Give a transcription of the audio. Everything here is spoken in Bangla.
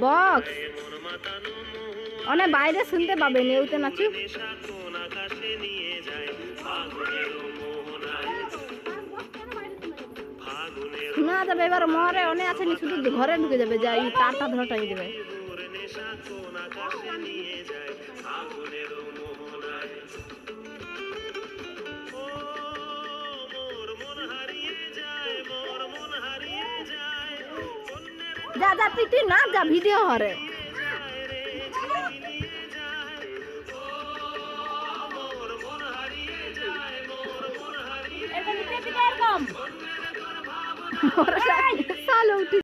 বক্স অনেক বাইরে শুনতে পাবেন এউতে নাচু শোনা যাবে এবার মরে অনেক আছে নি শুধু ঘরে ঢুকে যাবে যা এই তারটা ধরে টাঙিয়ে দেবে যা যা তুই না যা ভিডিও হরে সালো উঠি